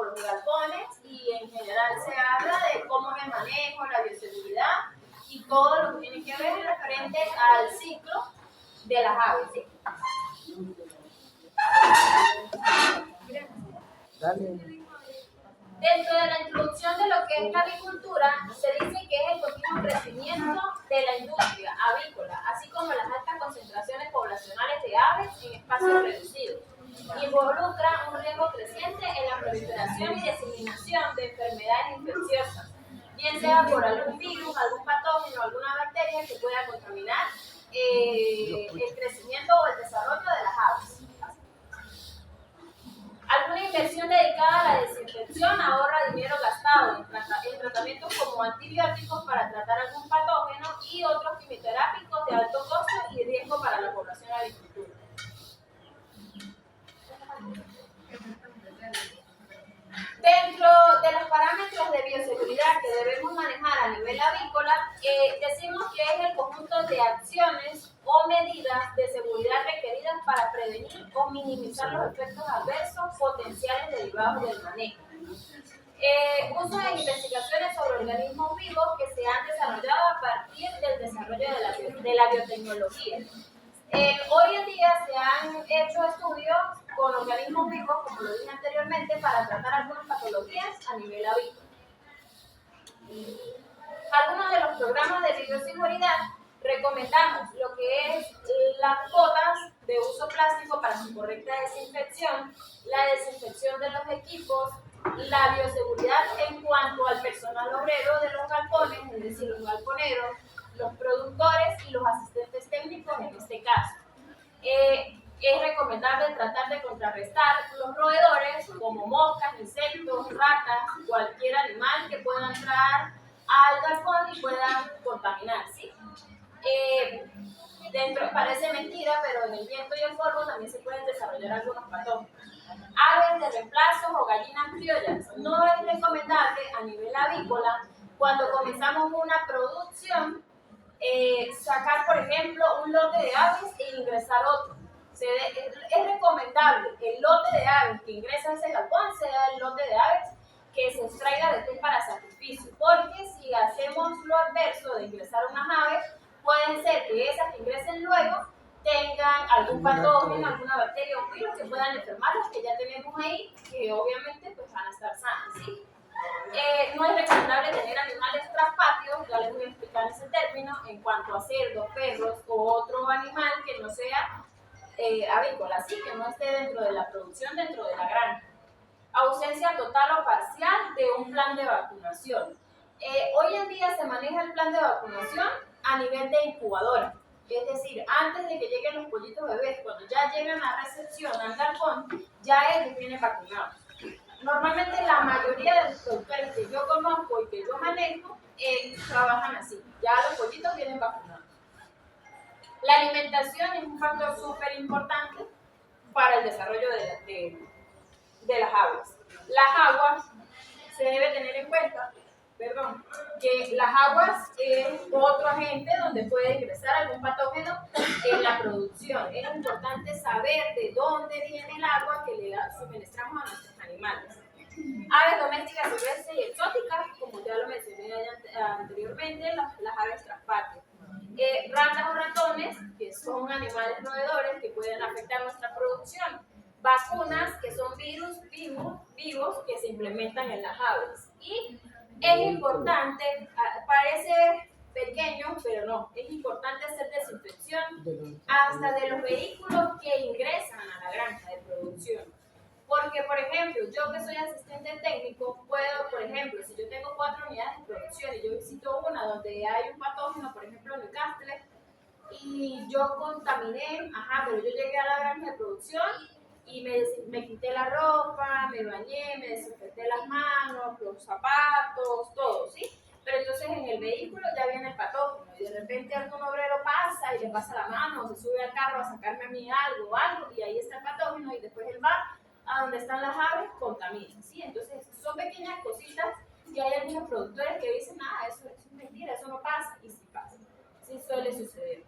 por los galpones y en general se habla de cómo es el manejo, la bioseguridad y todo lo que tiene que ver referente al ciclo de las aves. ¿Sí? Dentro de la introducción de lo que es la avicultura, se dice que es el continuo crecimiento de la industria avícola, así como las altas concentraciones poblacionales de aves en espacios reducidos. Involucra un riesgo creciente en la proliferación y diseminación de enfermedades infecciosas, bien sea por algún virus, algún patógeno, alguna bacteria que pueda contaminar el crecimiento o el desarrollo de las aves. Alguna inversión dedicada a la desinfección ahorra dinero gastado en tratamientos como antibióticos para tratar algún patógeno y otros quimioterápicos de alto costo y riesgo para la población agricultura. Dentro de los parámetros de bioseguridad que debemos manejar a nivel avícola, decimos que es el conjunto de acciones o medidas de seguridad requeridas para prevenir o minimizar los efectos adversos potenciales derivados del manejo. Uso de investigaciones sobre organismos vivos que se han desarrollado a partir del desarrollo de la biotecnología. Hoy en día se han hecho estudios con organismos vivos, como lo dije anteriormente, para tratar algunas patologías a nivel avícola. Algunos de los programas de bioseguridad recomendamos lo que es las botas de uso plástico para su correcta desinfección, la desinfección de los equipos, la bioseguridad en cuanto al personal obrero de los galpones, es decir, los galponeros, los productores y los asistentes técnicos en este caso. Es recomendable tratar de contrarrestar los roedores como moscas, insectos, ratas, cualquier animal que pueda entrar al galpón y pueda contaminar, ¿sí? Parece mentira, pero en el viento y el polvo también se pueden desarrollar algunos patógenos. Aves de reemplazos o gallinas criollas. No es recomendable a nivel avícola, cuando comenzamos una producción, sacar, por ejemplo, un lote de aves e ingresar otro. Es recomendable que el lote de aves que ingresa a ese galpón sea el lote de aves que se extraiga después para sacrificio, porque si hacemos lo adverso de ingresar unas aves, pueden ser que esas que ingresen luego tengan algún patógeno, alguna bacteria o virus que puedan enfermar los que ya tenemos ahí, que obviamente pues, van a estar sanos, ¿sí? No es recomendable tener animales traspatios, ya les voy a explicar ese término, en cuanto a cerdos, perros o otro animal que no sea avícola, así que no esté dentro de la producción, dentro de la granja. Ausencia total o parcial de un plan de vacunación. Hoy en día se maneja el plan de vacunación a nivel de incubadora, es decir, antes de que lleguen los pollitos bebés, cuando ya llegan a recepción al galpón, ya ellos vienen vacunados. Normalmente la mayoría de los productores que yo conozco y que yo manejo trabajan así, ya los pollitos vienen vacunados. La alimentación es un factor súper importante para el desarrollo de las aves. Las aguas, se debe tener en cuenta, que las aguas es otro agente donde puede ingresar algún patógeno en la producción. Es importante saber de dónde viene el agua que le suministramos a nuestros animales. Aves domésticas, silvestres y exóticas, como ya lo mencioné anteriormente, las aves traspátiles. Ratas o ratones, que son animales roedores que pueden afectar nuestra producción. Vacunas, que son virus vivos que se implementan en las aves. Y es importante, parece pequeño, pero no, es importante hacer desinfección hasta de los vehículos que ingresan a la granja de producción. Porque, por ejemplo, yo que soy asistente técnico, puedo, por ejemplo, si yo tengo 4 unidades de producción y yo visito una donde hay un patógeno, por ejemplo, Newcastle, y yo contaminé, pero yo llegué a la granja de producción y me quité la ropa, me bañé, me desinfecté las manos, los zapatos, todo, ¿sí? Pero entonces en el vehículo ya viene el patógeno y de repente algún obrero pasa y le pasa la mano o se sube al carro a sacarme a mí algo y ahí está el patógeno y después él va a donde están las aves, contaminan, ¿sí? Entonces son pequeñas cositas que hay algunos productores que dicen, eso es mentira, eso no pasa, y sí pasa, sí suele suceder.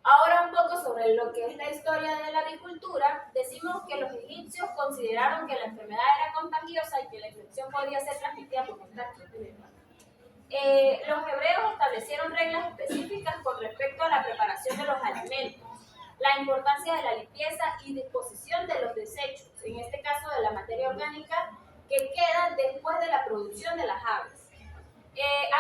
Ahora un poco sobre lo que es la historia de la avicultura, decimos que los egipcios consideraron que la enfermedad era contagiosa y que la infección podía ser transmitida por contacto. Los hebreos establecieron reglas específicas con respecto a la preparación de los alimentos, la importancia de la limpieza y disposición de los desechos, en este caso de la materia orgánica que queda después de la producción de las aves.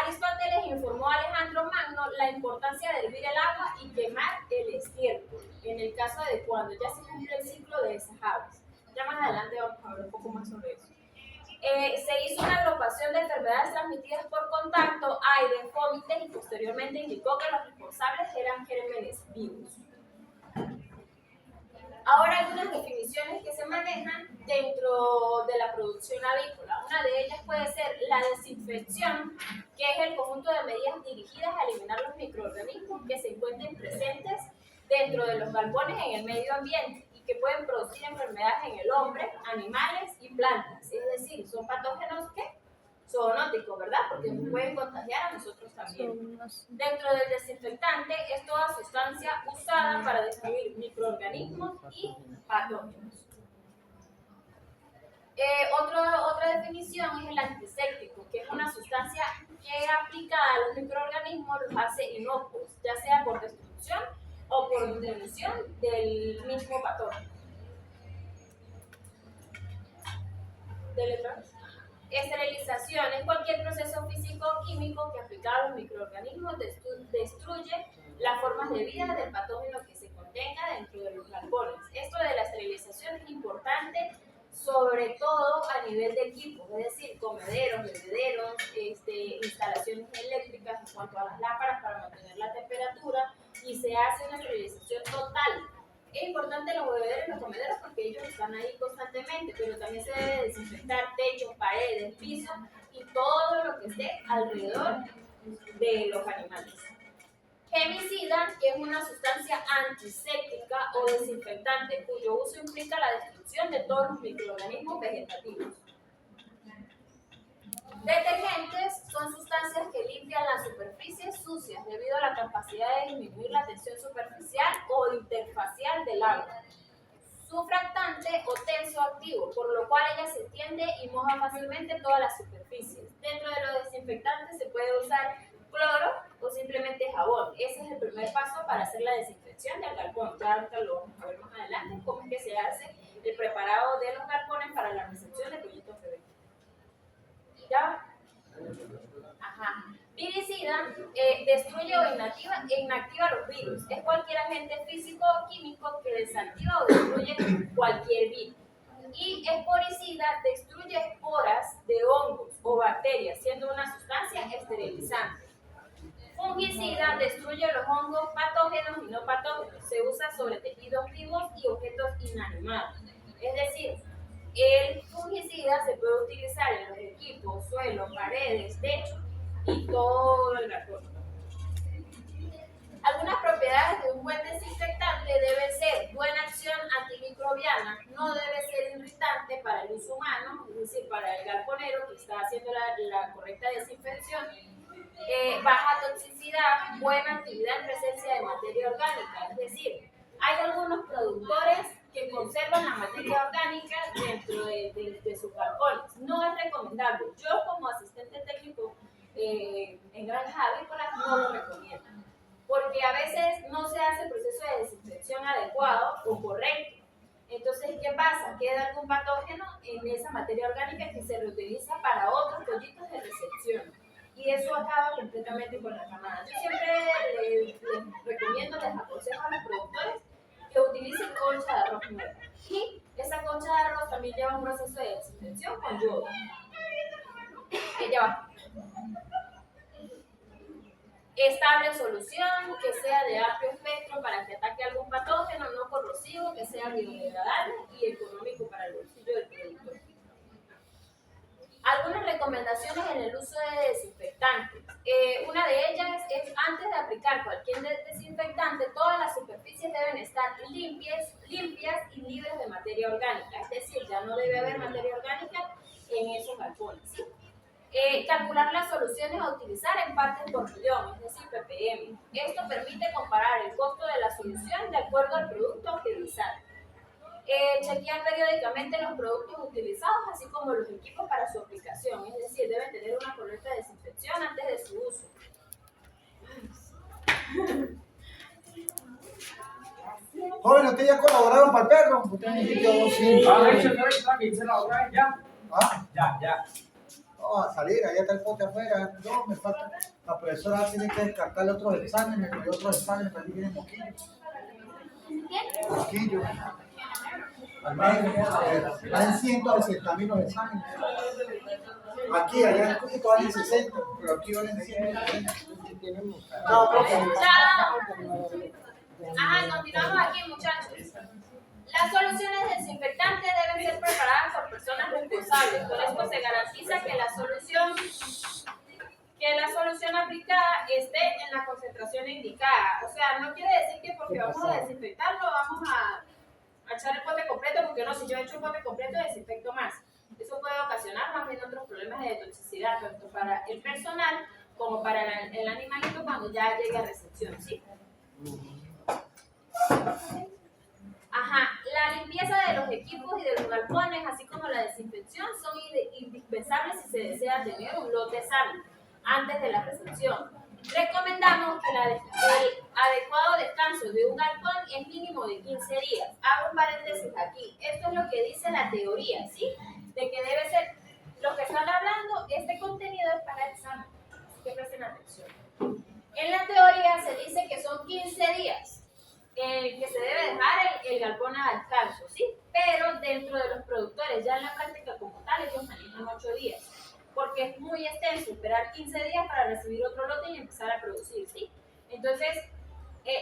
Aristóteles informó a Alejandro Magno la importancia de hervir el agua y quemar el estiércol, en el caso de cuando ya se cumple el ciclo de esas aves. Ya más adelante vamos a ver un poco más sobre eso. Se hizo una agrupación de enfermedades transmitidas por contacto, aire, vómites y posteriormente indicó que los responsables eran gérmenes vivos. Ahora algunas definiciones que se manejan dentro de la producción avícola. Una de ellas puede ser la desinfección, que es el conjunto de medidas dirigidas a eliminar los microorganismos que se encuentren presentes dentro de los galpones en el medio ambiente y que pueden producir enfermedades en el hombre, animales y plantas. Es decir, son patógenos que zoonóticos, ¿verdad? Porque nos pueden contagiar a nosotros también. Dentro del desinfectante es toda sustancia usada para destruir microorganismos y patógenos. Otra definición es el antiséptico, que es una sustancia que aplicada a los microorganismos los hace inocuos, ya sea por destrucción o por disminución del mismo patógeno. Esterilización es cualquier proceso físico o químico que aplicado a los microorganismos destruye las formas de vida del patógeno que se contenga dentro de los galpones. Esto de la esterilización es importante, sobre todo a nivel de equipos, es decir, comederos, bebederos, instalaciones eléctricas en cuanto a las lámparas para mantener la temperatura, y se hace una esterilización total. Es importante los bebederos y los comederos porque ellos están ahí constantemente, pero también se debe desinfectar techos, paredes, pisos y todo lo que esté alrededor de los animales. Gemicida, que es una sustancia antiséptica o desinfectante cuyo uso implica la destrucción de todos los microorganismos vegetativos. Detergentes son sustancias que limpian las superficies sucias debido a la capacidad de disminuir la tensión superficial o interfacial del agua. Surfactante o tenso activo, por lo cual ella se tiende y moja fácilmente todas las superficies. Dentro de los desinfectantes se puede usar cloro o simplemente jabón. Ese es el primer paso para hacer la desinfección del galpón. Ya ahorita lo vamos a ver más adelante, cómo es que se hace el preparado de los galpones para la recepción de pollitos bebés. ¿Ya? Ajá. Viricida destruye o inactiva los virus. Es cualquier agente físico o químico que desactiva o destruye cualquier virus. Y esporicida destruye esporas de hongos o bacterias, siendo una sustancia esterilizante. Fungicida destruye los hongos patógenos y no patógenos. Se usa sobre tejidos vivos y objetos inanimados. Es decir, el fungicida se puede utilizar en los equipos, suelos, paredes, techos y todo el galpón. Algunas propiedades de un buen desinfectante deben ser buena acción antimicrobiana, no debe ser irritante para el uso humano, es decir, para el galponero que está haciendo la correcta desinfección, baja toxicidad, buena actividad en presencia de materia orgánica, es decir, hay algunos productores que conservan la materia orgánica dentro de sus galpones. No es recomendable. Yo como asistente técnico en granjas avícolas no lo recomiendo, porque a veces no se hace el proceso de desinfección adecuado o correcto. Entonces, ¿qué pasa? Queda algún patógeno en esa materia orgánica que se reutiliza para otros pollitos de recepción. Y eso acaba completamente con la camada. Yo siempre les recomiendo, les aconsejo a los productores que utilicen concha de arroz nueva. Y esa concha de arroz también lleva un proceso de desinfección con yodo. Ya va. Estable solución, que sea de amplio espectro para que ataque algún patógeno no corrosivo, que sea biodegradable y económico para el bolsillo del productor. Algunas recomendaciones en el uso de desinfectantes. Una de ellas es antes de aplicar cualquier desinfectante, todas las superficies deben estar limpias y libres de materia orgánica. Es decir, ya no debe haber materia orgánica en esos galpones, ¿sí? Calcular las soluciones a utilizar en partes por millón, es decir, ppm. Esto permite comparar el costo de la solución de acuerdo al producto a utilizar. Chequear periódicamente los productos utilizados, así como los equipos para su aplicación, es decir, deben tener una correcta desinfección antes de su uso. Jóvenes, ¿ustedes ya colaboraron para el perro? Ya. No, a salir, allá está el pote afuera. No, me falta. La profesora tiene que descartarle otros exámenes, porque otros exámenes para que tienen moquillos. Moquillos. Al menos, valen 160.000 los exámenes. Aquí, allá en el Cúcuta valen 60, pero aquí valen 160. No, profe. Ajá, continuamos aquí, muchachos. Las soluciones desinfectantes deben ser preparadas por personas responsables. Con esto se garantiza que la solución aplicada esté en la concentración indicada. O sea, no quiere decir que porque vamos a desinfectarlo vamos a echar el pote completo, porque no, si yo echo un pote completo desinfecto más. Eso puede ocasionar más bien otros problemas de toxicidad, tanto para el personal como para el animalito cuando ya llegue a recepción, ¿sí? Ajá, la limpieza de los equipos y de los galpones, así como la desinfección, son indispensables si se desea tener un lote sano antes de la recepción. Recomendamos que el adecuado descanso de un galpón es mínimo de 15 días. Hago un paréntesis aquí. Esto es lo que dice la teoría, ¿sí? De que debe ser, lo que están hablando, este contenido es para examen, así que presten atención. En la teoría se dice que son 15 días que se debe dejar el galpón a descanso, ¿sí? Pero dentro de los productores, ya en la práctica como tal, ellos manejan 8 días. Porque es muy extenso esperar 15 días para recibir otro lote y empezar a producir, ¿sí? Entonces,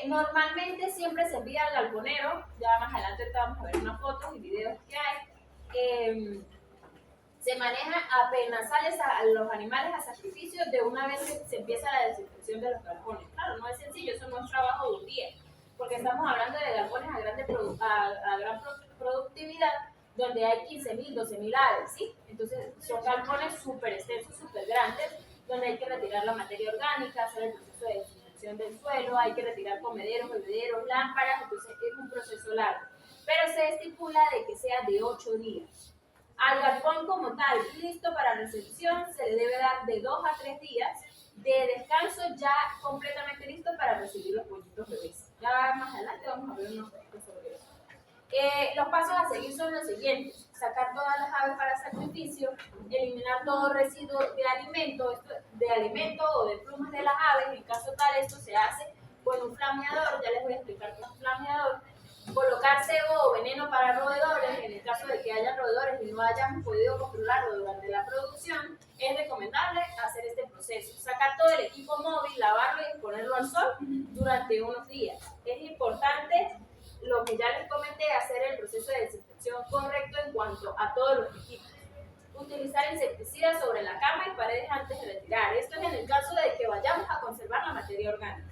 normalmente siempre se envía al galponero, ya más adelante vamos a ver unas fotos y videos que hay, se maneja apenas salen a los animales a sacrificio de una vez que se empieza la desinfección de los galpones. Claro, no es sencillo, eso no es trabajo de un día, porque estamos hablando de galpones a gran productividad, donde hay 15.000, 12.000 aves, ¿sí? Entonces son galpones súper extensos, súper grandes, donde hay que retirar la materia orgánica, hacer el proceso de desinfección del suelo, hay que retirar comederos, bebederos, lámparas, entonces es un proceso largo. Pero se estipula de que sea de 8 días. Al galpón como tal, listo para recepción, se le debe dar de 2 a 3 días de descanso, ya completamente listo para recibir los pollitos bebés. Ya más adelante vamos a ver unos poquitos sobre eso. Los pasos a seguir son los siguientes: sacar todas las aves para sacrificio, eliminar todo residuo de alimento o de plumas de las aves. En caso tal, esto se hace con un flameador, ya les voy a explicar qué es un flameador. Colocar cebo o veneno para roedores, en el caso de que haya roedores y no hayamos podido controlarlo durante la producción, es recomendable hacer este proceso. Sacar todo el equipo móvil, lavarlo y ponerlo al sol durante unos días. Es importante, lo que ya les comenté, hacer el proceso de desinfección correcto en cuanto a todos los equipos. Utilizar insecticidas sobre la cama y paredes antes de retirar. Esto es en el caso de que vayamos a conservar la materia orgánica.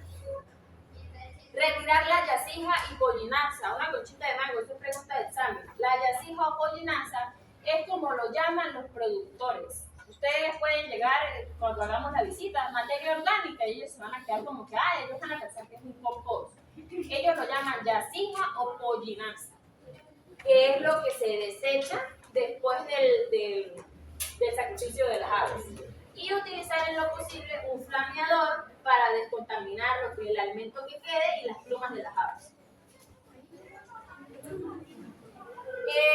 Retirar la yacija y pollinaza, una conchita de mango, esto es pregunta de examen. La yacija o pollinaza es como lo llaman los productores. Ustedes pueden llegar cuando hagamos la visita, materia orgánica, y ellos se van a quedar como que, ellos van a pensar que es un compost. Ellos lo llaman yacija o pollinaza, que es lo que se desecha después del sacrificio de las aves. Y utilizar en lo posible un flameador para descontaminar lo que el alimento que quede y las plumas de las aves.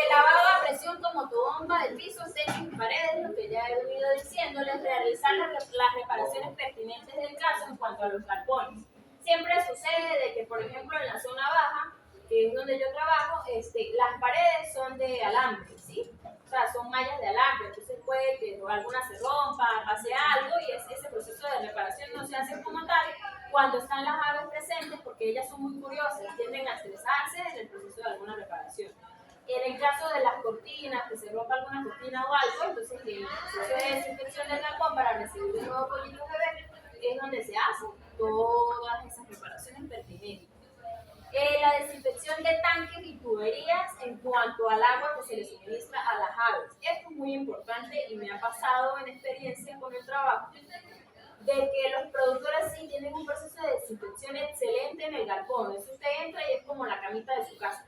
Lavado a presión como tu bomba de piso, techos y paredes, lo que ya he venido diciéndoles. Realizar las reparaciones pertinentes del caso en cuanto a los galpones. Siempre sucede de que, por ejemplo, en la zona baja, que es donde yo trabajo, las paredes son de alambre, ¿sí? O sea, son mallas de alambre, entonces puede que alguna se rompa, pase algo, y ese proceso de reparación no se hace como tal cuando están las aves presentes, porque ellas son muy curiosas, tienden a estresarse en el proceso de alguna reparación. En el caso de las cortinas, que se rompa alguna cortina o algo, entonces el proceso de desinfección del galpón para recibir un nuevo pollito bebé es donde se hacen todas esas reparaciones pertinentes. La desinfección de tanques y tuberías en cuanto al agua que se le suministra a las aves. Esto es muy muy importante y me ha pasado en experiencia con el trabajo, de que los productores sí tienen un proceso de desinfección excelente en el galpón. Eso usted entra y es como la camita de su casa,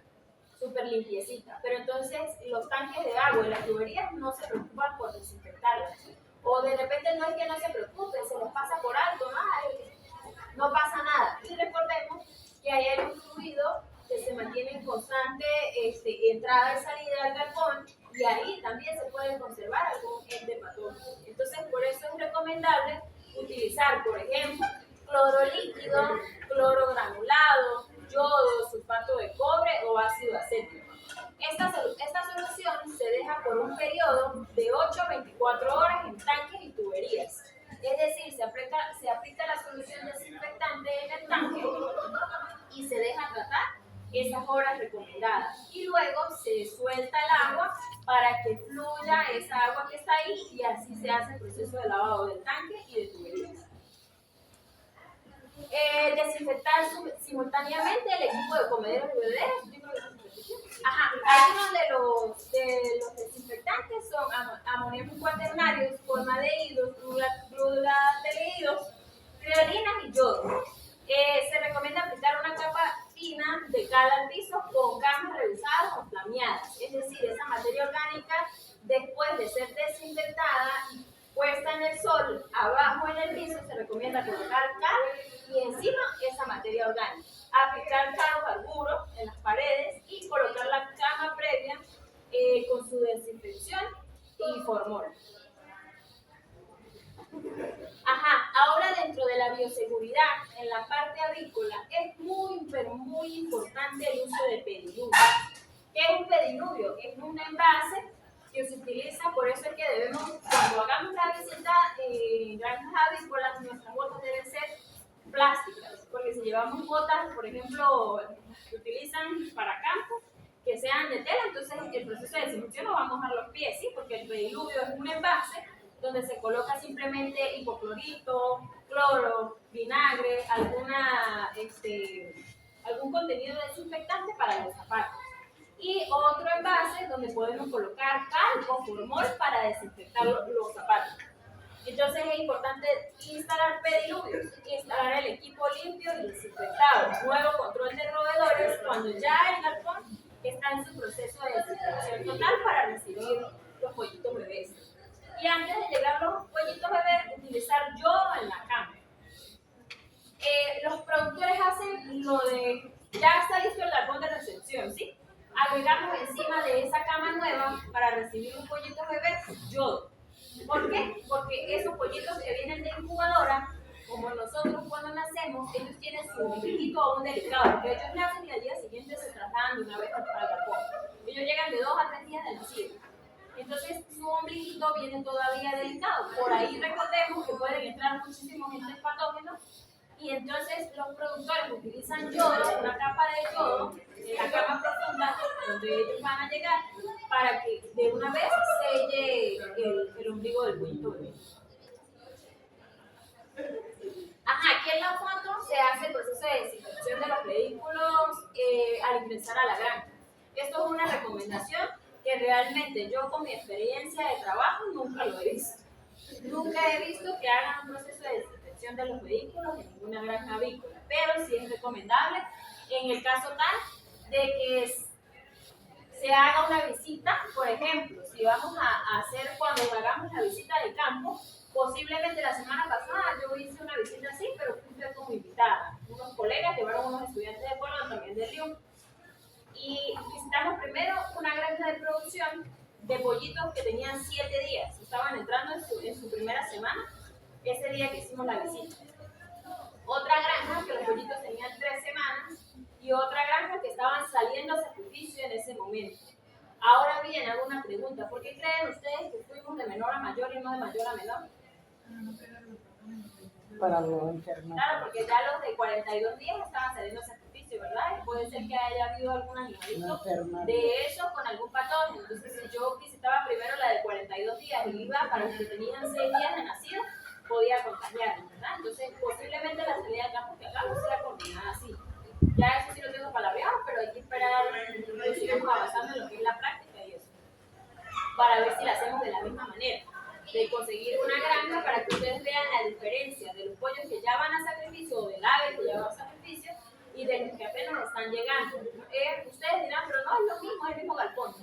súper limpiecita. Pero entonces los tanques de agua y las tuberías no se preocupan por desinfectarlas. O de repente no es que no se preocupen, se les pasa por alto, no pasa nada. Y recordemos que ahí hay un fluido que se mantiene en constante entrada y salida del galpón, y ahí también se puede conservar algún ente patógeno. Entonces, por eso es recomendable utilizar, por ejemplo, cloro líquido, cloro granulado, yodo, sulfato de cobre o ácido acético. Esta solución se deja por un periodo de 8 a 24 horas en tanques y tuberías. Es decir, se aplica la solución desinfectante en el tanque y se deja tratar esas horas recomendadas. Y luego se suelta el agua para que fluya esa agua que está ahí, y así se hace el proceso de lavado del tanque y de tuberías. Desinfectar simultáneamente el equipo de comederos y bebederos. Algunos de los desinfectantes son amoníaco cuaternario, formaldehídos, glutathione, creolinas y yodo. Se recomienda aplicar una capa fina de cal al piso con camas rehusadas o flameadas. Es decir, esa materia orgánica, después de ser desinfectada y puesta en el sol, abajo en el piso, se recomienda colocar cal y encima esa materia orgánica. Aplicar carburo en las paredes y colocar la cama previa con su desinfección y formol. Ahora dentro de la bioseguridad, en la parte avícola, es muy, pero muy importante el uso de pediluvio. ¿Qué es un pediluvio? Es un envase que se utiliza, por eso es que debemos, cuando hagamos la visita en granjas avícolas, nuestras botas deben ser plásticas, porque si llevamos botas, por ejemplo, que utilizan para campo, que sean de tela, entonces el proceso de desinfección no va a mojar los pies, ¿sí? Porque el pediluvio es un envase donde se coloca simplemente hipoclorito, cloro, vinagre, algún contenido desinfectante para los zapatos. Y otro envase donde podemos colocar cal o formol para desinfectar los zapatos. Entonces es importante instalar pediluvios, instalar el equipo limpio y desinfectado. Nuevo control de roedores cuando ya el galpón está en su proceso de desinfección total para recibir los pollitos bebés. Y antes de llegar los pollitos bebés, utilizar yodo en la cama. Los productores hacen lo de, ya está listo el galpón de recepción, ¿sí? Agregamos encima de esa cama nueva para recibir un pollito bebé yodo. ¿Por qué? Porque esos pollitos que vienen de incubadora, como nosotros cuando nacemos, ellos tienen su ombliguito aún delicado, porque ellos nacen y al día siguiente se trasladan de una vez al galpón. Ellos llegan de 2 a 3 días de nacido. Entonces su ombliguito viene todavía delicado. Por ahí recordemos que pueden entrar muchísimos entes patógenos, y entonces los productores utilizan yodo, una capa de yodo, en la cama profunda donde ellos van a llegar, para que de una vez selle el ombligo del pollito bebé. Aquí en la foto se hace el proceso de desinfección de los vehículos al ingresar a la granja. Esto es una recomendación que realmente yo, con mi experiencia de trabajo, nunca lo he visto. Nunca he visto que hagan un proceso de desinfección de los vehículos en ninguna granja avícola, pero sí es recomendable en el caso tal de que se haga una visita. Por ejemplo, si vamos a hacer, cuando hagamos la visita de campo, posiblemente la semana pasada yo hice una visita así, pero fui como invitada. Unos colegas llevaron unos estudiantes de Colón, también de Lyon, y visitamos primero una granja de producción de pollitos que tenían 7 días, estaban entrando en su primera semana, ese día que hicimos la visita. Otra granja que los pollitos tenían 3 semanas, y otra granja que estaban saliendo a sacrificio en ese momento. Ahora bien, hago una pregunta: ¿por qué creen ustedes que fuimos de menor a mayor y no de mayor a menor? Para no enfermar. Claro, porque ya los de 42 días estaban saliendo a sacrificio, ¿verdad? Y puede ser que haya habido algún animalito de eso con algún patógeno. Entonces, si yo visitaba primero la de 42 días y iba para los que tenían 6 días de nacido, podía contagiar, ¿verdad? Entonces, posiblemente la salida de campo que hagamos sea coordinada así. Ya eso sí lo tengo palabreado, pero hay que esperar que sigamos avanzando en lo que es la práctica y eso. para ver si la hacemos de la misma manera. De conseguir una granja para que ustedes vean la diferencia de los pollos que ya van a sacrificio o del ave que ya va a sacrificio y de los que apenas están llegando. Ustedes dirán, pero no es lo mismo, es el mismo galpón.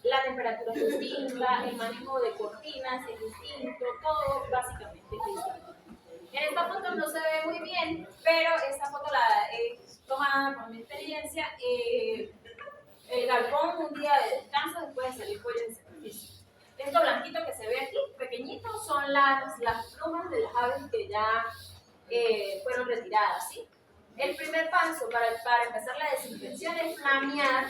La temperatura es distinta, el manejo de cortinas es distinto, todo básicamente es distinto. En esta foto no se ve muy bien, pero esta foto la he tomada por mi experiencia. El galpón un día de descanso después de salir pollo de sacrificio. Esto blanquito que se ve aquí, pequeñito, son las plumas de las aves que ya fueron retiradas, ¿sí? El primer paso para empezar la desinfección es flamear.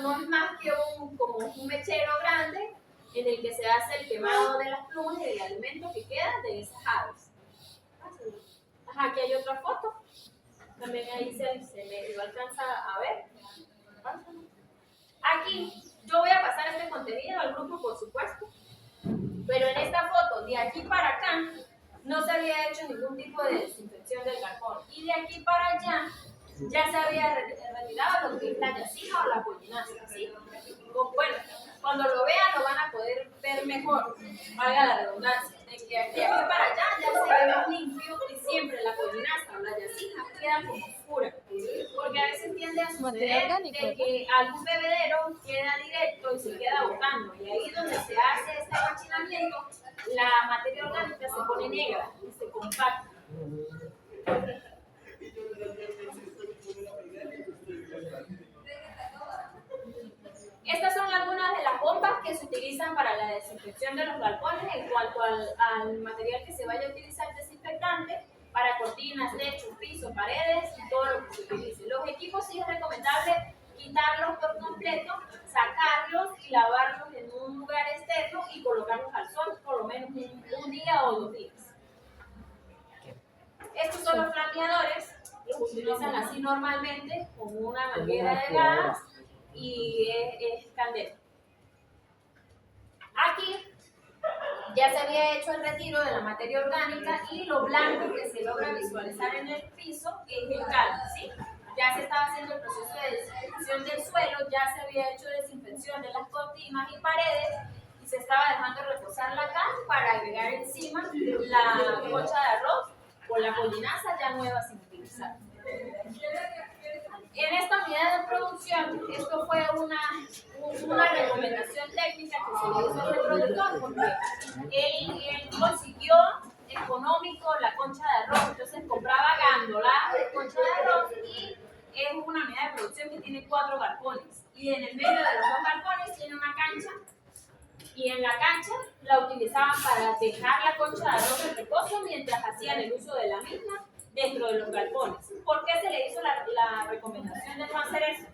No es más que como un mechero grande en el que se hace el quemado de las plumas y del alimento que queda de esas aves. Ajá, aquí hay otra foto. También ahí se me alcanza a ver. Aquí yo voy a pasar este contenido al grupo, por supuesto, pero en esta foto, de aquí para acá, no se había hecho ningún tipo de desinfección del galpón. Y de aquí para allá, ya se había retirado lo que es la yacina o la pollinaza, ¿sí? Bueno, cuando lo vean lo van a poder ver mejor, valga la redundancia, de que de aquí para allá ya se ve más limpio y siempre la pollinaza o la yacina queda como oscura, porque a veces tiende a suceder de que algún bebedero queda directo y se queda botando, y ahí donde se hace este machinamiento, la materia orgánica se pone negra y se compacta. Estas son algunas de las bombas que se utilizan para la desinfección de los galpones en cuanto al material que se vaya a utilizar desinfectante para cortinas, techos, pisos, paredes y todo lo que se utilice. Los equipos sí es recomendable quitarlos por completo, sacarlos y lavarlos en un lugar externo y colocarlos al sol por lo menos un día o 2 días. Estos son los flameadores, los utilizan así normalmente con una manguera de gas y es candela. Aquí ya se había hecho el retiro de la materia orgánica y lo blanco que se logra visualizar en el piso es el cal, ¿sí? Ya se estaba haciendo el proceso de desinfección del suelo, ya se había hecho desinfección de las cortinas y paredes y se estaba dejando reposar la cal para agregar encima la concha de arroz o la pollinaza ya nueva sin utilizar. En esta unidad de producción, esto fue una recomendación técnica que se le hizo al productor porque él consiguió económico la concha de arroz, entonces compraba gandoladas de concha de arroz y es una unidad de producción que tiene 4 galpones y en el medio de los 2 galpones tiene una cancha y en la cancha la utilizaban para dejar la concha de arroz en reposo mientras hacían el uso de la misma dentro de los galpones. ¿Por qué se le hizo la recomendación de no hacer eso?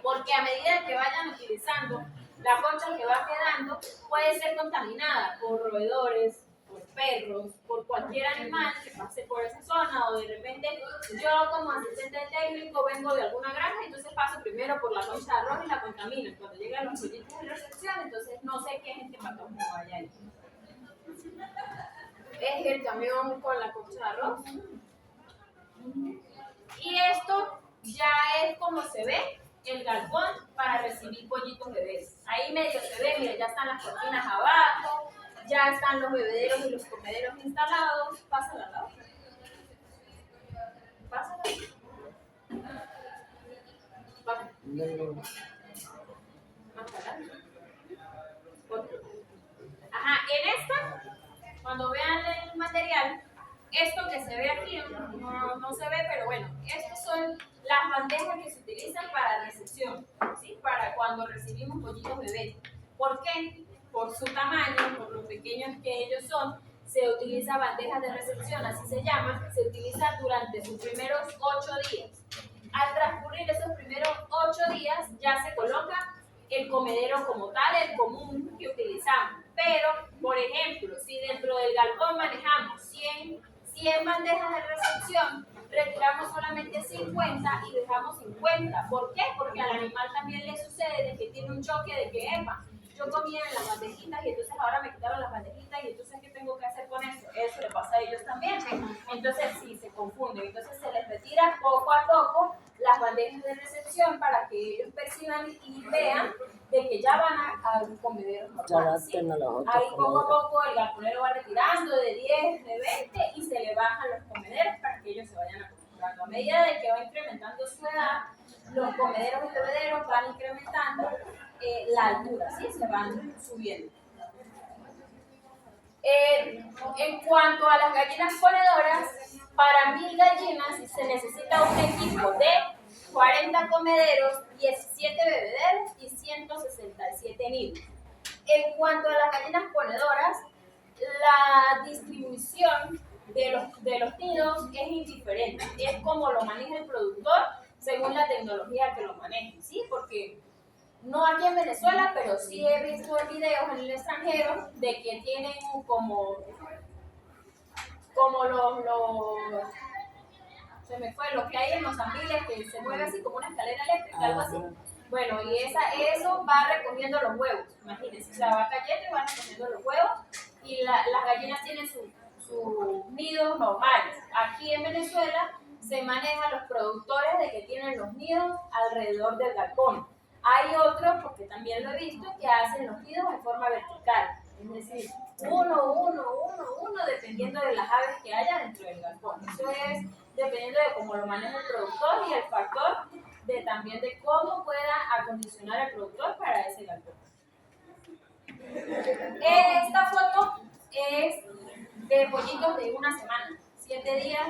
Porque a medida que vayan utilizando la concha que va quedando, puede ser contaminada por roedores, por perros, por cualquier animal que pase por esa zona o de repente yo como asistente técnico vengo de alguna granja y entonces paso primero por la concha de arroz y la contamino. Cuando llegan los pollitos de recepción, entonces no sé qué es este patojo que vaya ahí. Es el camión con la concha de arroz. Y esto ya es como se ve el galpón para recibir pollitos bebés. Ahí medio se ve, mira, ya están las cortinas abajo, ya están los bebederos y los comederos instalados. Pásala al lado. Pásala. Pásala. Ajá, en esta, cuando vean el material, esto que se ve aquí no se ve, pero bueno, estas son las bandejas que se utilizan para recepción, ¿sí? Para cuando recibimos pollitos bebés. ¿Por qué? Por su tamaño, por lo pequeños que ellos son, se utiliza bandejas de recepción, así se llama, se utiliza durante sus primeros 8 días. Al transcurrir esos primeros 8 días ya se coloca el comedero como tal, el común que utilizamos. Pero, por ejemplo, si dentro del galpón manejamos 100 bandejas de recepción, retiramos solamente 50 y dejamos 50. ¿Por qué? Porque al animal también le sucede de que tiene un choque de que, epa, yo comía en las bandejitas y entonces ahora me quitaron las bandejitas y entonces ¿qué tengo que hacer con eso? Eso le pasa a ellos también. Entonces sí, se confunden. Entonces se les retira poco a poco las bandejas de recepción para que ellos perciban y vean de que ya van a un comedero normal, ¿sí? Ahí poco a poco el galponero va retirando de 10, de 20 y se le bajan los comederos para que ellos se vayan acostumbrando. A medida de que va incrementando su edad, los comederos y bebederos van incrementando la altura, ¿sí? Se van subiendo. En cuanto a las gallinas ponedoras, para 1000 gallinas se necesita un equipo de 40 comederos, 17 bebederos y 167 nidos. En cuanto a las gallinas ponedoras, la distribución de los nidos es indiferente. Es como lo maneja el productor según la tecnología que lo maneje, ¿sí? Porque no aquí en Venezuela, pero sí he visto videos en el extranjero de que tienen como se me fue, lo que hay en los ambiles que se mueve así como una escalera eléctrica, algo así. Bueno, y eso va recogiendo los huevos, imagínense, o sea, va cayendo y va recogiendo los huevos y las gallinas tienen sus nidos normales. Aquí en Venezuela se manejan los productores de que tienen los nidos alrededor del galpón. Hay otros, porque también lo he visto, que hacen los nidos de forma vertical, es decir, uno, dependiendo de las aves que haya dentro del galpón. Eso es dependiendo de cómo lo maneja el productor y el factor también de cómo pueda acondicionar el productor para ese galpón. Esta foto es de pollitos de una semana, 7 días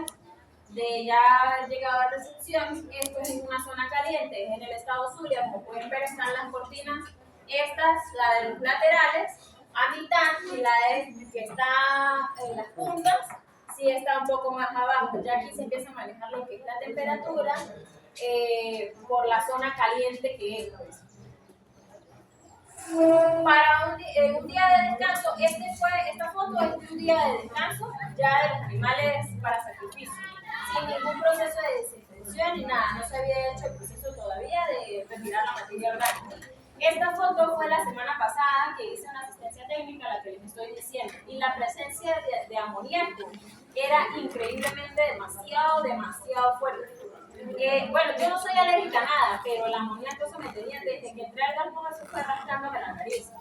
de ya llegado a recepción. Esto es en una zona caliente, es en el estado Zulia. Como pueden ver, están las cortinas, estas, la de los laterales, a mitad, y la que está en las puntas, sí está un poco más abajo. Ya aquí se empieza a manejar lo que es la temperatura por la zona caliente que es. Para un día de descanso, esta foto es de un día de descanso ya de los animales para sacrificio, sin ningún proceso de desinfección ni nada. No se había hecho el proceso todavía de retirar la materia orgánica. Esta foto fue la semana pasada que hice una asistencia técnica, la que les estoy diciendo, y la presencia de amoníaco era increíblemente demasiado fuerte. Bueno, yo no soy alérgica a nada, pero el amoníaco se me tenía desde que entré al galpón, se fue arrastrándome la nariz.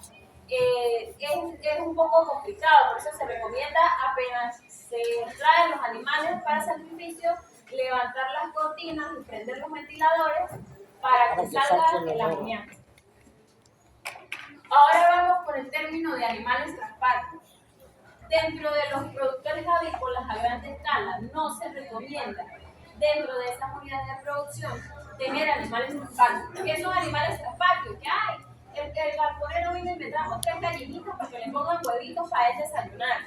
Es un poco complicado, por eso se recomienda apenas se traen los animales para sacrificio, levantar las cortinas y prender los ventiladores para que salga el amoníaco. Ahora vamos con el término de animales transpáticos. Dentro de los productores avícolas a gran escala no se recomienda dentro de esas unidades de producción tener animales transpáticos. ¿Qué son animales transpáticos? Que hay, el galponero vino y me trajo 3 gallinitas para que le pongan huevitos para él desayunar.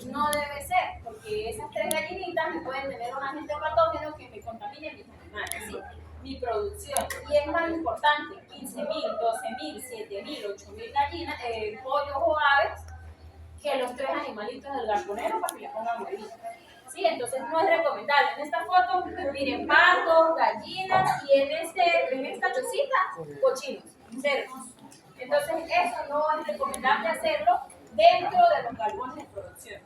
No debe ser, porque esas 3 gallinitas me pueden tener un agente patógeno que me contamine mis animales, ¿sí? Mi producción. Y es más importante, 15.000, 12.000, 7.000, 8.000 gallinas, pollos o aves, que los 3 animalitos del galponero para que le pongan huevitos. ¿Sí? Entonces no es recomendable. En esta foto, miren, patos, gallinas y en esta chocita, cochinos, cerdos. Entonces eso no es recomendable hacerlo dentro de los galpones de producción.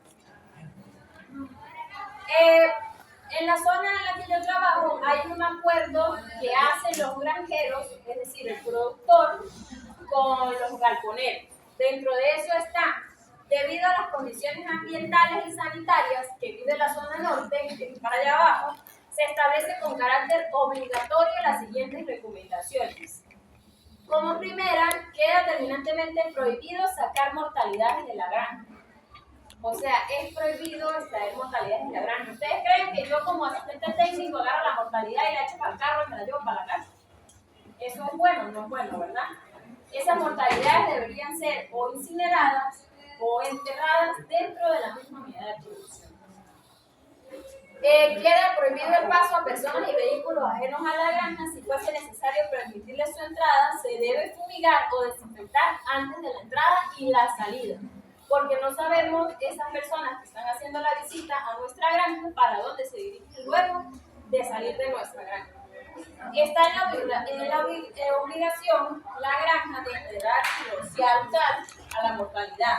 En la zona en la que yo trabajo hay un acuerdo que hacen los granjeros, es decir, el productor, con los galponeros. Dentro de eso está, debido a las condiciones ambientales y sanitarias que vive la zona norte, que es para allá abajo, se establece con carácter obligatorio las siguientes recomendaciones. Como primera, queda terminantemente prohibido sacar mortalidades de la granja. O sea, es prohibido extraer mortalidades de la granja. ¿Ustedes creen que yo como asistente técnico agarro la mortalidad y la echo para el carro y me la llevo para la casa? Eso es bueno, no es bueno, ¿verdad? Esas mortalidades deberían ser o incineradas o enterradas dentro de la misma unidad de producción. Queda prohibido el paso a personas y vehículos ajenos a la granja. Si fuese necesario permitirles su entrada, se debe fumigar o desinfectar antes de la entrada y la salida, porque no sabemos esas personas que están haciendo la visita a nuestra granja para dónde se dirigen luego de salir de nuestra granja. Está en la obligación la granja de entregar social a la mortalidad.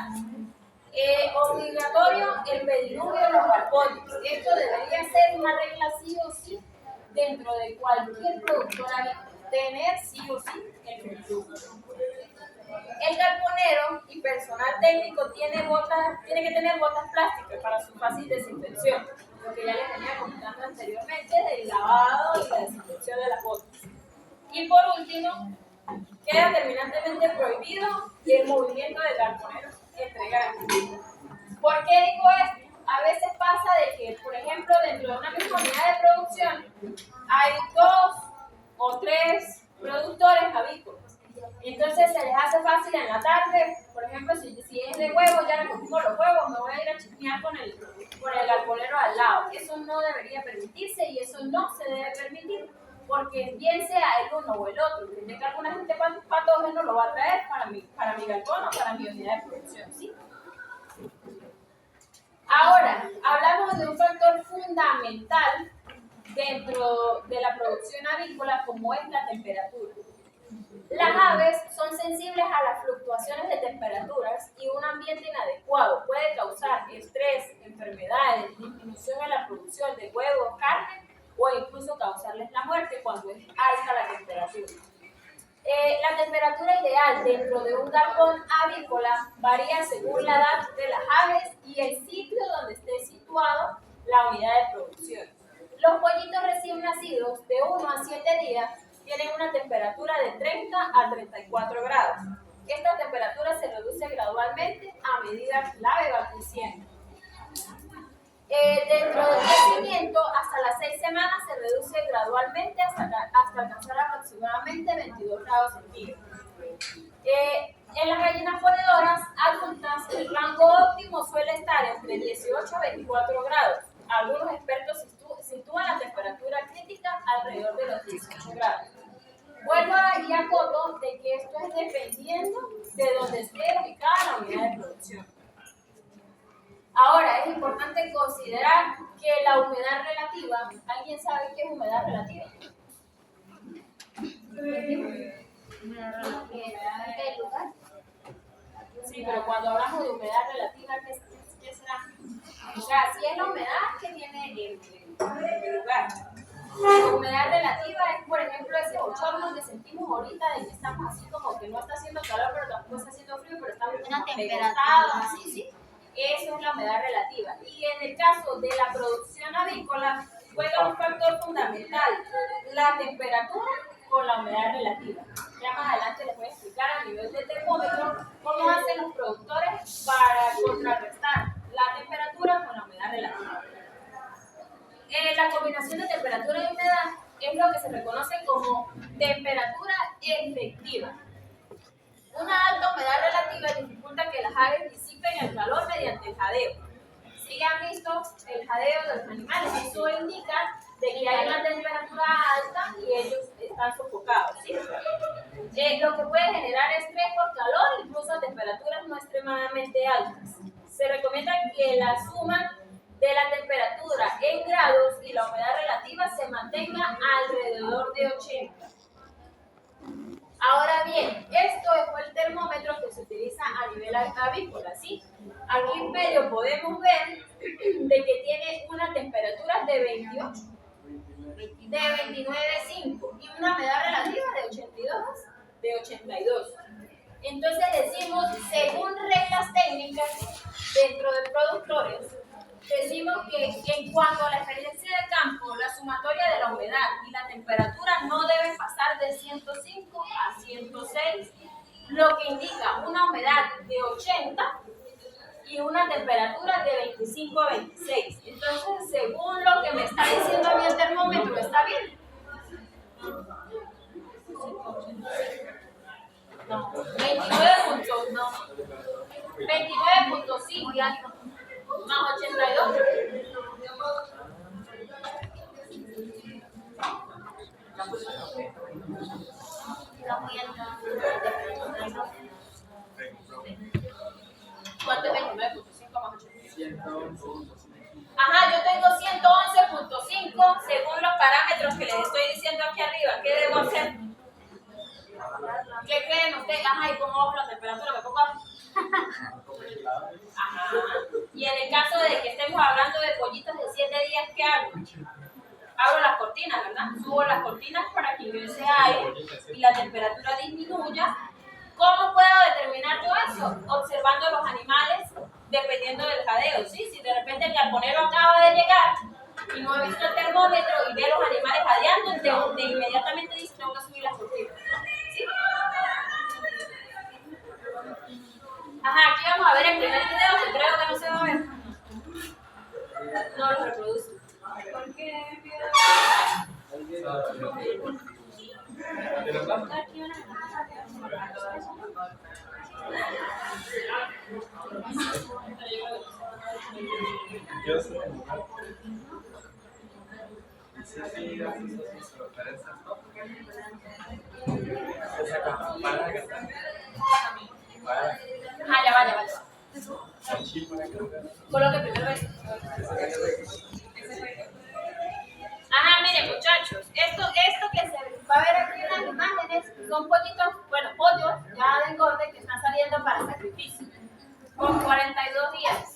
Obligatorio el pediluvio de los galpones. Esto debería ser una regla sí o sí dentro de cualquier productor avícola, tener sí o sí el filtro. El galponero y personal técnico tiene que tener botas plásticas para su fácil desinfección, lo que ya les venía comentando anteriormente del lavado y la desinfección de las botas. Y por último, queda terminantemente prohibido el movimiento del galponero entre grandes. ¿Por qué digo esto? A veces pasa de que, por ejemplo, dentro de una misma unidad de producción hay 2 o 3 productores avícolas. Entonces se les hace fácil en la tarde, por ejemplo, si es de huevos, ya recogimos los huevos, me voy a ir a chismear con el galponero al lado. Eso no debería permitirse y eso no se debe permitir, porque bien sea el uno o el otro, que tenga alguna gente patógeno, lo va a traer para mi galpón o para mi unidad de producción, ¿sí? Ahora, hablamos de un factor fundamental dentro de la producción avícola como es la temperatura. Las aves son sensibles a las fluctuaciones de temperaturas y un ambiente inadecuado puede causar estrés, enfermedades, disminución en la producción de huevos, carne o incluso causarles la muerte cuando es alta la temperatura. La temperatura ideal dentro de un galpón avícola varía según la edad de las aves y el sitio donde esté situado la unidad de producción. Los pollitos recién nacidos de 1 a 7 días tienen una temperatura de 30 a 34 grados. Esta temperatura se reduce gradualmente a medida que la ave va creciendo. Dentro del crecimiento, hasta las 6 semanas se reduce gradualmente hasta alcanzar aproximadamente 22 grados centígrados. En las gallinas ponedoras adultas, el rango óptimo suele estar entre 18 a 24 grados. Algunos expertos sitúan la temperatura crítica alrededor de los 18 grados. Vuelvo y acoto de que esto es dependiendo de donde esté ubicada la unidad de producción. Ahora, es importante considerar que la humedad relativa, ¿alguien sabe qué es humedad relativa? ¿Qué lugar? Sí, pero cuando hablamos de humedad relativa, ¿qué será? O sea, si es la humedad que tiene el lugar. La humedad relativa es, por ejemplo, ese bochorno que sentimos ahorita de que estamos así como que no está haciendo calor, pero tampoco está haciendo frío, pero estamos como pegotados, así, ¿sí? Eso es la humedad relativa. Y en el caso de la producción avícola, juega un factor fundamental, la temperatura con la humedad relativa. Ya más adelante les voy a explicar a nivel de termómetro cómo hacen los productores para contrarrestar la temperatura con la humedad relativa. La combinación de temperatura y humedad es lo que se reconoce como temperatura efectiva. Una alta humedad relativa dificulta que las aves disipen el calor mediante el jadeo. Si han visto el jadeo de los animales, eso indica de que hay una temperatura alta y ellos están sofocados, ¿sí? Lo que puede generar estrés por calor, incluso a temperaturas no extremadamente altas. Se recomienda que la suma de la temperatura en grados y la humedad relativa se mantenga alrededor de 80. Ahora bien, esto es el termómetro que se utiliza a nivel avícola, ¿sí? Aquí en medio podemos ver de que tiene una temperatura de 28, de 29,5 y una humedad relativa de 82. Entonces decimos, según reglas técnicas dentro de productores, decimos que en cuanto a la experiencia de campo, la sumatoria de la humedad y la temperatura no debe pasar de 105 a 106, lo que indica una humedad de 80 y una temperatura de 25 a 26. Entonces, según lo que me está diciendo a mí el termómetro, ¿está bien? No, 29.5 más 82. ¿Cuánto es 29.5 más 82? Ajá, yo tengo 111.5 según los parámetros que les estoy diciendo aquí arriba. ¿Qué debo hacer? ¿Qué creen ustedes? Ajá, ¿y cómo bajo la temperatura? ¿Me pongo? Ajá. Y en el caso de que estemos hablando de pollitos de 7 días, ¿qué hago? Abro las cortinas, ¿verdad? observando los animales dependiendo del jadeo, ¿sí? Si de repente el carbonero acaba de llegar y no ha visto el termómetro y ve los animales jadeando, de inmediatamente dice, tengo que subir las cortinas, ¿sí? Ajá, aquí vamos a ver el primer video que creo que no se va a ver. No lo reproduce. ¿Por qué? Ah, ya va. Coloque primero esto. Ajá, miren muchachos, esto que se va a ver aquí en las imágenes son pollitos, bueno, pollos ya de engorde que están saliendo para sacrificio con 42 días.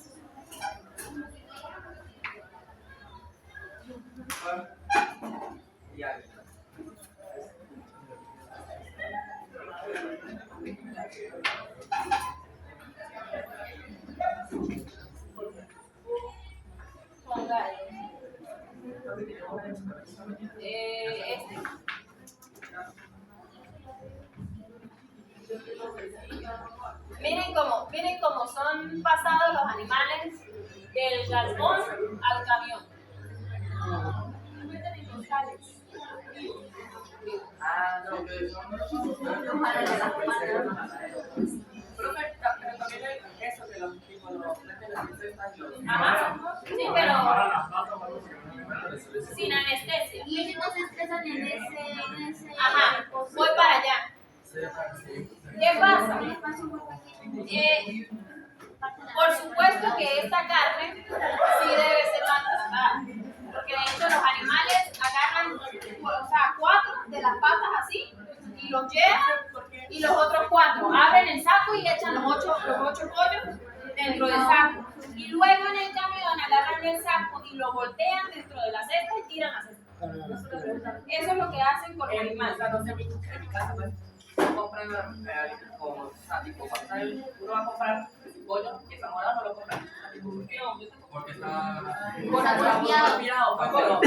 Miren cómo son pasados los animales del galpón al camión. Ajá, sí, pero sin anestesia. Y ellos no se estresan en ese Ajá, voy para allá. ¿Qué pasa? Por supuesto que esta carne sí debe ser maltratada, porque de hecho los animales agarran, o sea, 4 de las patas así y los llevan, y los otros 4 abren el saco y echan los 8 pollos dentro del saco, y luego en el camión agarran el saco y lo voltean dentro de la cesta y tiran la cesta. Eso es lo que hacen con los animales. En mi casa, pues, compran como, tipo, uno va a comprar pollo que está morado, no lo compran. Porque está apropiado.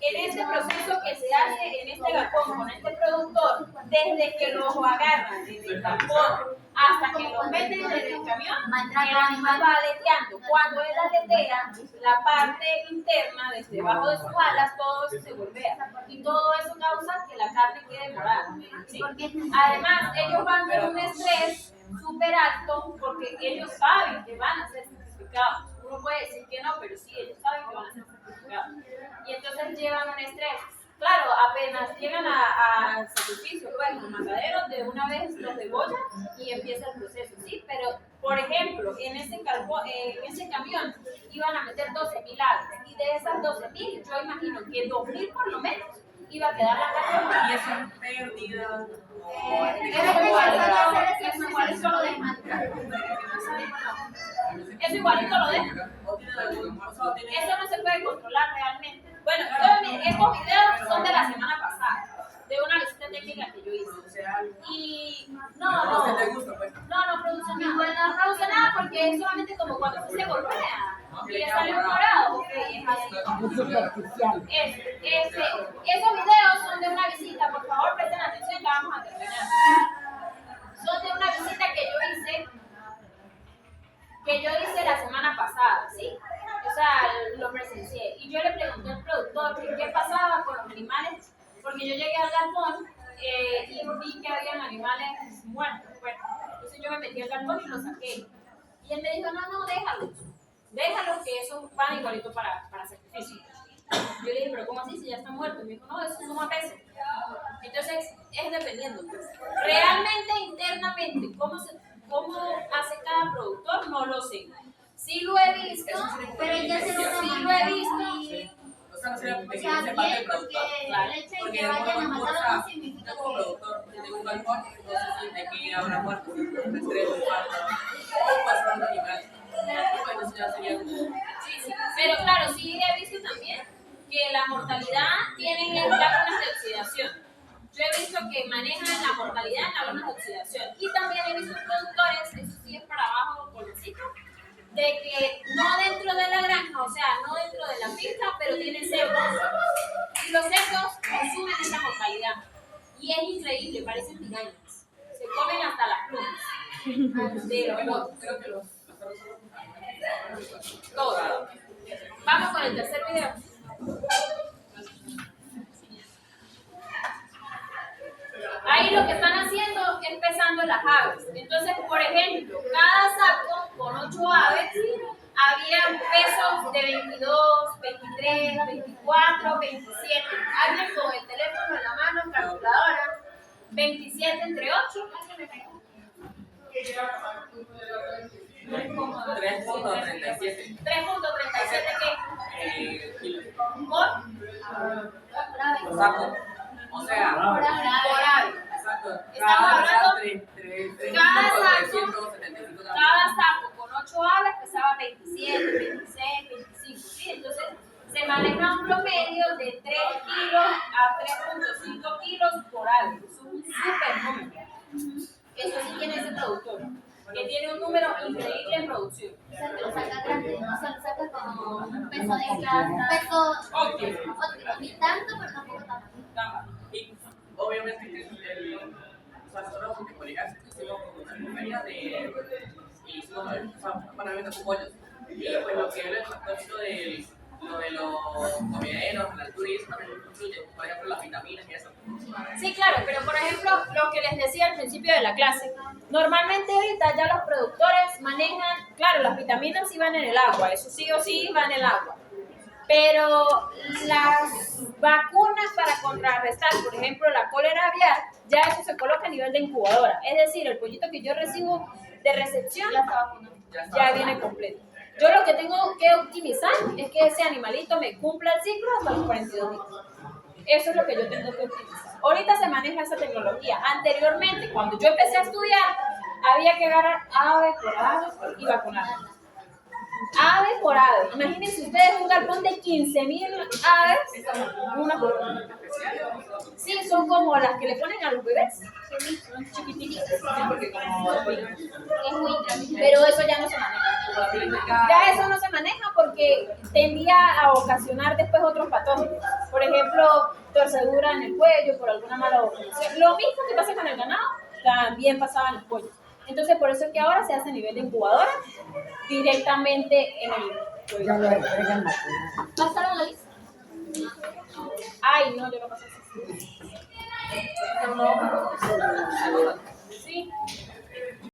En este proceso que se hace en este galpón con este productor, desde que los agarran desde el galpón hasta que los meten en el camión, el animal va aleteando. Cuando él aletea, la parte interna, desde debajo de sus alas, todo eso se golpea. Y todo eso causa que la carne quede morada. ¿Sí? Además, ellos van con un estrés súper alto porque ellos saben que van a ser sacrificados. Uno puede decir que no, pero sí, ellos saben que van a ser sacrificados. Y entonces llevan un estrés. Claro, apenas llegan al sacrificio, pues los mataderos de una vez los degollan y empieza el proceso, ¿sí? Pero, por ejemplo, en ese camión iban a meter 12.000 aves y de esas 12.000, yo imagino que 2.000 por lo menos iba a quedar la carne. Y eso es pérdida. Eso lo dejan. Eso igualito lo dejan. Eso no se puede controlar realmente. Bueno, estos videos son de la semana pasada, de una visita técnica que yo hice. Y no produce nada. Bueno, no produce nada porque es solamente como cuando se golpea y le sale un morado. Es superficial. Esos videos son de una visita, por favor presten atención que vamos a terminar. Son de una visita que yo hice la semana pasada, ¿sí? O sea, lo presencié. Y yo le pregunté al productor qué pasaba con los animales, porque yo llegué al galpón y vi que habían animales muertos. Bueno, entonces yo me metí al galpón y los saqué. Y él me dijo, no, déjalos que esos van igualito para sacrificio. Yo le dije, pero ¿cómo así si ya están muertos? Me dijo, no, eso suma peso. Entonces, es dependiendo. Pues. Realmente, internamente, ¿cómo hace cada productor? No lo sé. Sí lo he visto, Pero ya se sí lo he visto. O sea, no sería O sea, bien, porque el hecho de que vayan a matar no significa como que... productor, de un galpón, entonces de que habrá muertos, estrés, infarto, o pues son animales. Bueno, eso ya sería... Sí. Pero claro, sí he visto también que la mortalidad tienen lágunas de oxidación. Yo he visto que manejan la mortalidad en lágunas de oxidación. Y también he visto productores increíble, parecen pirañas. Se comen hasta las plumas. De los motos. Creo que los Todo. Vamos con el tercer video. Ahí lo que están haciendo es pesando las aves. Entonces, por ejemplo, cada saco con 8 aves había pesos de 22, 23, 24, 27. Alguien con el teléfono en la mano, calculadora, 27 entre 8. 3.37 3.37 kilos por saco. O sea, ave. exacto. Estamos hablando cada saco, 375 cada saco con 8 aves pesaba 27, 26, 25. ¿Sí? Entonces se maneja un promedio de 3 kilos a 3.5 kilos por ave. Es un súper número. Eso sí tiene ese productor, que tiene un número increíble en producción. O sea, te lo saca grande, o sea, lo saca como un peso de peso óptimo, ni tanto, pero tampoco tanto. Y obviamente que o sea, nosotros en Colegas hicimos una compañía de y hicimos para vender con pollos. Y pues lo que es lo de los comederos, la turismo, también incluye, por ejemplo, las vitaminas y eso. Sí, claro, pero por ejemplo, lo que les decía al principio de la clase, normalmente ahorita ya los productores manejan, claro, las vitaminas sí van en el agua, eso sí o sí va en el agua, pero las vacunas para contrarrestar, por ejemplo, la cólera aviar, ya eso se coloca a nivel de incubadora, es decir, el pollito que yo recibo de recepción ya viene completo. Yo lo que tengo que optimizar es que ese animalito me cumpla el ciclo hasta los 42 días. Eso es lo que yo tengo que optimizar. Ahorita se maneja esa tecnología. Anteriormente, cuando yo empecé a estudiar, había que agarrar ave por ave y vacunar. Ave por ave. Imagínense ustedes un galpón de 15.000 aves, una por una. Sí, son como las que le ponen a los bebés. Son chiquititas. Pero eso ya no se maneja. Ya eso no se maneja porque tendía a ocasionar después otros patógenos. Por ejemplo, torcedura en el cuello por alguna mala vacunación. Lo mismo que pasa con el ganado, también pasaba en los pollos. Entonces, por eso es que ahora se hace a nivel de incubadora directamente en el cuello. Ya lo entregan vacunado. ¿Pasaron la lista? Ay, no, yo no pasé así. No,